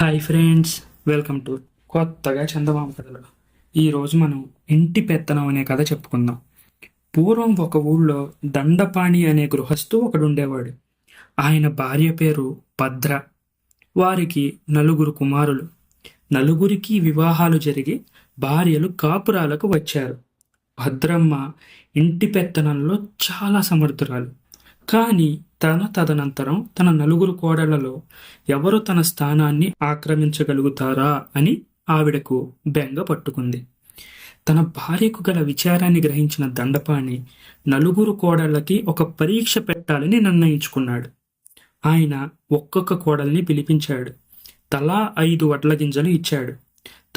Hi friends, welcome to కొత్తగా చందమామ కథలు. ఈరోజు మనం ఇంటి పెత్తనం అనే కథ చెప్పుకుందాం. పూర్వం ఒక ఊళ్ళో దండపాణి అనే గృహస్థు ఒకడుండేవాడు. ఆయన భార్య పేరు భద్ర. వారికి నలుగురు కుమారులు. నలుగురికి వివాహాలు జరిగి భార్యలు కాపురాలకు వచ్చారు. భద్రమ్మ ఇంటి పెత్తనంలో చాలా సమర్థురాలు. కానీ తదనంతరం తన నలుగురు కోడళ్లలో ఎవరు తన స్థానాన్ని ఆక్రమించగలుగుతారా అని ఆవిడకు బెంగ పట్టుకుంది. తన భార్యకు గల విచారాన్ని గ్రహించిన దండపాణి నలుగురు కోడళ్ళకి ఒక పరీక్ష పెట్టాలని నిర్ణయించుకున్నాడు. ఆయన ఒక్కొక్క కోడల్ని పిలిపించాడు. తలా 5 వడ్ల గింజలు ఇచ్చాడు.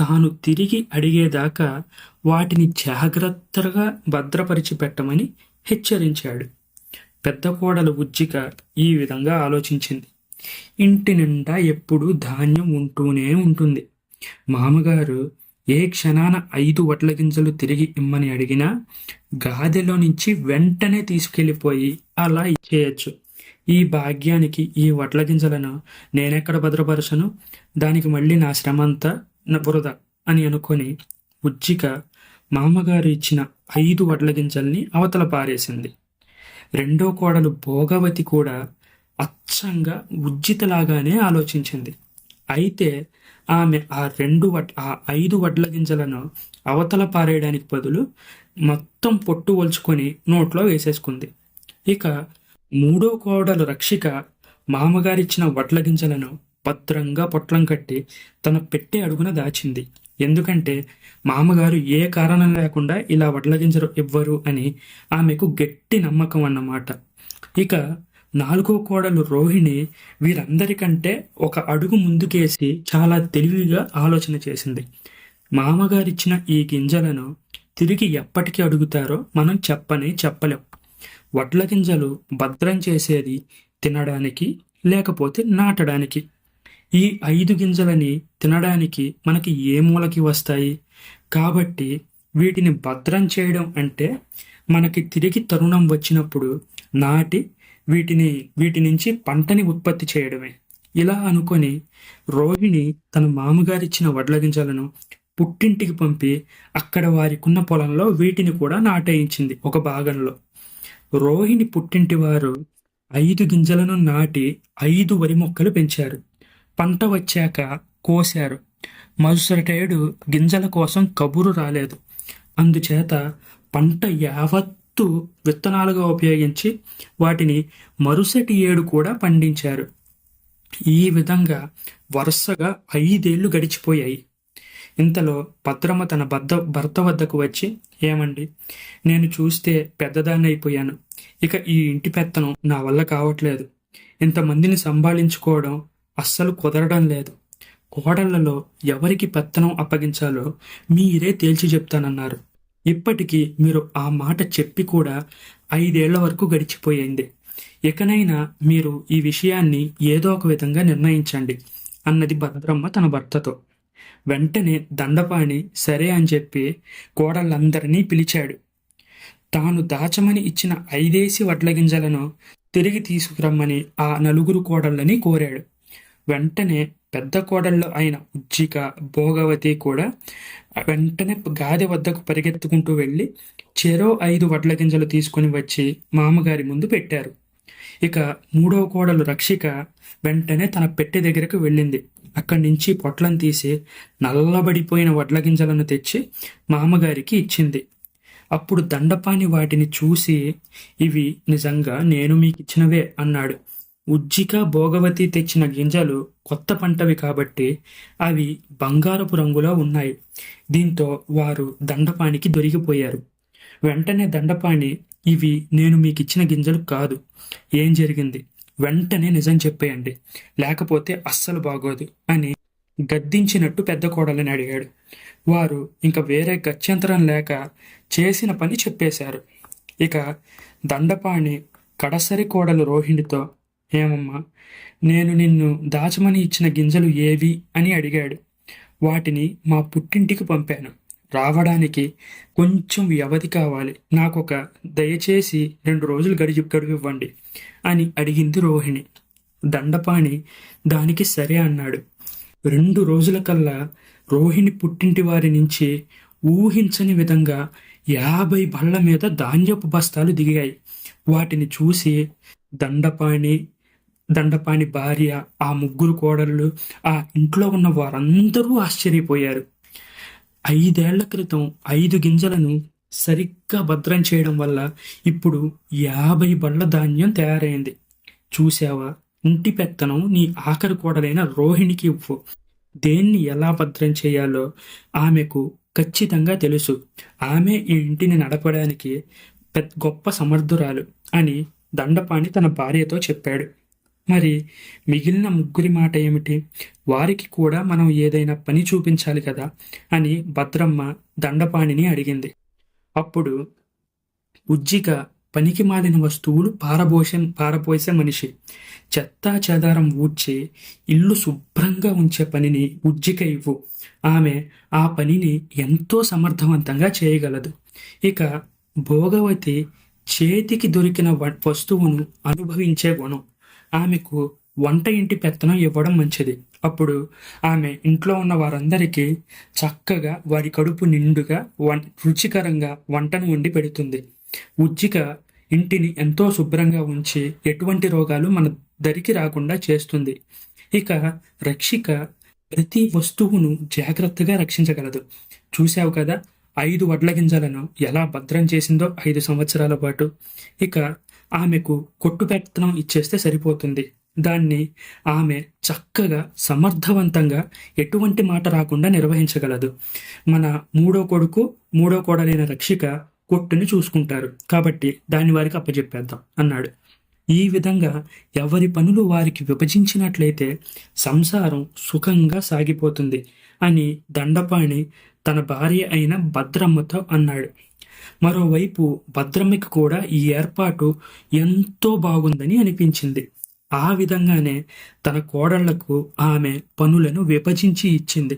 తాను తిరిగి అడిగేదాకా వాటిని జాగ్రత్తగా భద్రపరిచి పెట్టమని హెచ్చరించాడు. పెద్ద కోడలు ఉజ్జిక ఈ విధంగా ఆలోచించింది. ఇంటి నిండా ఎప్పుడూ ధాన్యం ఉంటూనే ఉంటుంది. మామగారు ఏ క్షణాన 5 వడ్ల గింజలు తిరిగి ఇమ్మని అడిగినా గాదెలో నుంచి వెంటనే తీసుకెళ్ళిపోయి అలా ఇచ్చేయచ్చు. ఈ భాగ్యానికి ఈ వడ్ల గింజలను నేనెక్కడ భద్రపరచను? దానికి మళ్ళీ నా శ్రమంతా బురద అని అనుకొని ఉజ్జిక మామగారు ఇచ్చిన 5 వడ్ల గింజల్ని అవతల పారేసింది. రెండో కోడలు భోగవతి కూడా అచ్చంగా ఉజ్జితలాగానే ఆలోచించింది. అయితే ఆమె ఆ 5 వడ్ల గింజలను అవతల పారేయడానికి బదులు మొత్తం పొట్టు ఒలుచుకొని నోట్లో వేసేసుకుంది. ఇక మూడో కోడలు రక్షిక మామగారిచ్చిన వడ్ల గింజలను భద్రంగా పొట్లం కట్టి తన పెట్టె అడుగున దాచింది. ఎందుకంటే మామగారు ఏ కారణం లేకుండా ఇలా వడ్ల గింజలు ఇవ్వరు అని ఆమెకు గట్టి నమ్మకం అన్నమాట. ఇక నాలుగో కోడలు రోహిణి వీరందరికంటే ఒక అడుగు ముందుకేసి చాలా తెలివిగా ఆలోచన చేసింది. మామగారిచ్చిన ఈ గింజలను తిరిగి ఎప్పటికీ అడుగుతారో మనం చెప్పలేం. వడ్ల గింజలు భద్రం చేసేది తినడానికి లేకపోతే నాటడానికి. ఈ 5 గింజలని తినడానికి మనకి ఏ మూలకి వస్తాయి? కాబట్టి వీటిని భద్రం చేయడం అంటే మనకి తిరిగి తరుణం వచ్చినప్పుడు నాటి వీటి నుంచి పంటని ఉత్పత్తి చేయడమే. ఇలా అనుకొని రోహిణి తన మామగారిచ్చిన వడ్ల గింజలను పుట్టింటికి పంపి అక్కడ వారికున్న పొలంలో వీటిని కూడా నాటేయించింది ఒక భాగంలో. రోహిణి పుట్టింటి వారు 5 గింజలను నాటి 5 వరి మొక్కలు పెంచారు. పంట వచ్చాక కోశారు. మరుసటేడు గింజల కోసం కబురు రాలేదు. అందుచేత పంట యావత్తు విత్తనాలుగా ఉపయోగించి వాటిని మరుసటి ఏడు కూడా పండించారు. ఈ విధంగా వరుసగా 5 ఏళ్లు గడిచిపోయాయి. ఇంతలో భద్రమ్మ తన భర్త వద్దకు వచ్చి, ఏమండి, నేను చూస్తే పెద్దదాన్ని అయిపోయాను. ఇక ఈ ఇంటి పెత్తనం నా వల్ల కావట్లేదు. ఇంతమందిని సంభాళించుకోవడం అస్సలు కుదరడం లేదు. కోడళ్లలో ఎవరికి పెత్తనం అప్పగించాలో మీరే తేల్చి చెప్తానన్నారు. ఇప్పటికీ మీరు ఆ మాట చెప్పి కూడా 5 ఏళ్ల వరకు గడిచిపోయింది. ఇకనైనా మీరు ఈ విషయాన్ని ఏదో ఒక విధంగా నిర్ణయించండి అన్నది భద్రమ్మ తన భర్తతో. వెంటనే దండపాణి సరే అని చెప్పి కోడళ్ళందరినీ పిలిచాడు. తాను దాచమని ఇచ్చిన 5 వడ్ల గింజలను తిరిగి తీసుకురమ్మని ఆ నలుగురు కోడళ్ళని కోరాడు. వెంటనే పెద్ద కోడళ్ళు అయిన ఉజ్జిక, భోగవతి కూడా వెంటనే గాదె వద్దకు పరిగెత్తుకుంటూ వెళ్ళి చెరో 5 వడ్ల గింజలు తీసుకుని వచ్చి మామగారి ముందు పెట్టారు. ఇక మూడవ కోడలు రక్షిక వెంటనే తన పెట్టె దగ్గరకు వెళ్ళింది. అక్కడి నుంచి పొట్లం తీసి నల్లబడిపోయిన వడ్ల గింజలను తెచ్చి మామగారికి ఇచ్చింది. అప్పుడు దండపాణి వాటిని చూసి, ఇవి నిజంగా నేను మీకిచ్చినవే అన్నాడు. ఉజ్జిక, భోగవతి తెచ్చిన గింజలు కొత్త పంటవి కాబట్టి అవి బంగారపు రంగులో ఉన్నాయి. దీంతో వారు దండపాణికి దొరికిపోయారు. వెంటనే దండపాణి, ఇవి నేను మీకిచ్చిన గింజలు కాదు. ఏం జరిగింది? వెంటనే నిజం చెప్పేయండి, లేకపోతే అస్సలు బాగోదు అని గద్దించినట్టు పెద్ద కోడలని అడిగాడు. వారు ఇంక వేరే గత్యంతరం లేక చేసిన పని చెప్పేశారు. ఇక దండపాణి కడసరి కోడలు రోహిణితో, ఏమమ్మా, నేను నిన్ను దాచమని ఇచ్చిన గింజలు ఏవి అని అడిగాడు. వాటిని మా పుట్టింటికి పంపాను. రావడానికి కొంచెం వ్యవధి కావాలి. దయచేసి 2 రోజులు గడువివ్వండి అని అడిగింది రోహిణి. దండపాణి దానికి సరే అన్నాడు. 2 రోజుల కల్లా రోహిణి పుట్టింటి వారి నుంచి ఊహించని విధంగా 50 బళ్ళ మీద ధాన్యపు బస్తాలు దిగాయి. వాటిని చూసి దండపాణి, దండపాణి భార్య, ఆ ముగ్గురు కోడళ్ళు, ఆ ఇంట్లో ఉన్న వారందరూ ఆశ్చర్యపోయారు. 5 ఏళ్ల క్రితం 5 గింజలను సరిగ్గా భద్రం చేయడం వల్ల ఇప్పుడు 50 బళ్ళ ధాన్యం తయారైంది. చూసావా, ఇంటి పెత్తనం నీ ఆఖరి కోడలైన రోహిణికి ఇవ్వు. దేన్ని ఎలా భద్రం చేయాలో ఆమెకు ఖచ్చితంగా తెలుసు. ఆమె ఈ ఇంటిని నడపడానికి గొప్ప సమర్థురాలు అని దండపాణి తన భార్యతో చెప్పాడు. మరి మిగిలిన ముగ్గురి మాట ఏమిటి? వారికి కూడా మనం ఏదైనా పని చూపించాలి కదా అని భద్రమ్మ దండపాణిని అడిగింది. అప్పుడు ఉజ్జిక పనికి మాలిన వస్తువులు పారపోసే మనిషి. చెత్తా చెదారం ఊడ్చి ఇల్లు శుభ్రంగా ఉంచే పనిని ఉజ్జిక ఇవ్వు. ఆమె ఆ పనిని ఎంతో సమర్థవంతంగా చేయగలదు. ఇక భోగవతి చేతికి దొరికిన వస్తువును అనుభవించే గుణం. ఆమెకు వంట ఇంటి పెత్తనం ఇవ్వడం మంచిది. అప్పుడు ఆమె ఇంట్లో ఉన్న వారందరికీ చక్కగా వారి కడుపు నిండుగా రుచికరంగా వంటను వండి పెడుతుంది. ఉజ్జిక ఇంటిని ఎంతో శుభ్రంగా ఉంచి ఎటువంటి రోగాలు మన దరికి రాకుండా చేస్తుంది. ఇక రక్షిక ప్రతి వస్తువును జాగ్రత్తగా రక్షించగలదు. చూశావు కదా, 5 వడ్ల గింజలను ఎలా భద్రం చేసిందో 5 సంవత్సరాల పాటు. ఇక ఆమెకు కొట్టు పెత్తనం ఇచ్చేస్తే సరిపోతుంది. దాన్ని ఆమె చక్కగా సమర్థవంతంగా ఎటువంటి మాట రాకుండా నిర్వహించగలదు. మన మూడో కోడలైన రక్షిక కొట్టుని చూసుకుంటారు కాబట్టి దాన్ని వారికి అప్పచెప్పేద్దాం అన్నాడు. ఈ విధంగా ఎవరి పనులు వారికి విభజించినట్లయితే సంసారం సుఖంగా సాగిపోతుంది అని దండపాణి తన భార్య అయిన భద్రమ్మతో అన్నాడు. మరోవైపు భద్రమ్మకి కూడా ఈ ఏర్పాటు ఎంతో బాగుందని అనిపించింది. ఆ విధంగానే తన కోడళ్లకు ఆమె పనులను విభజించి ఇచ్చింది.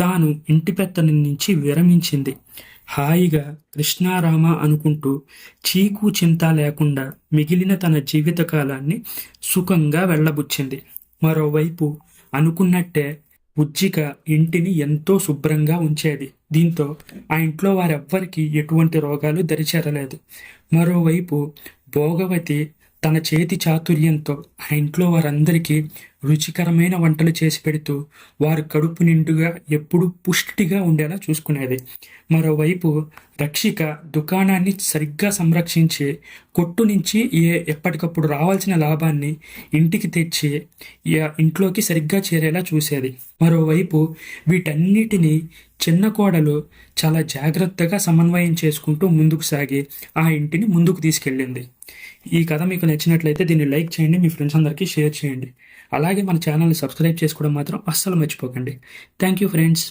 తాను ఇంటి పెత్తనం నుంచి విరమించింది. హాయిగా కృష్ణారామ అనుకుంటూ చీకు చింత లేకుండా మిగిలిన తన జీవితకాలాన్ని సుఖంగా వెళ్ళబుచ్చింది. మరోవైపు అనుకున్నట్టే ఉజ్జిక ఇంటిని ఎంతో శుభ్రంగా ఉంచేది. దీంతో ఆ ఇంట్లో వారెవ్వరికీ ఎటువంటి రోగాలు దరిచేరలేదు. మరోవైపు భోగవతి తన చేతి చాతుర్యంతో ఆ ఇంట్లో వారందరికీ రుచికరమైన వంటలు చేసి పెడుతూ వారు కడుపు నిండుగా ఎప్పుడూ పుష్టిగా ఉండేలా చూసుకునేది. మరోవైపు రక్షిక దుకాణాన్ని సరిగ్గా సంరక్షించి కొట్టు నుంచి ఎప్పటికప్పుడు రావాల్సిన లాభాన్ని ఇంటికి తెచ్చి ఇంట్లోకి సరిగ్గా చేరేలా చూసేది. మరోవైపు వీటన్నిటినీ చిన్న కోడలు చాలా జాగ్రత్తగా సమన్వయం చేసుకుంటూ ముందుకు సాగి ఆ ఇంటిని ముందుకు తీసుకెళ్ళింది. ఈ కథ మీకు నచ్చినట్లయితే దీన్ని లైక్ చేయండి, మీ ఫ్రెండ్స్ అందరికీ షేర్ చేయండి. అలాగే మన ఛానల్ని సబ్స్క్రైబ్ చేసుకోవడం మాత్రం అస్సలు మర్చిపోకండి. Thank you friends.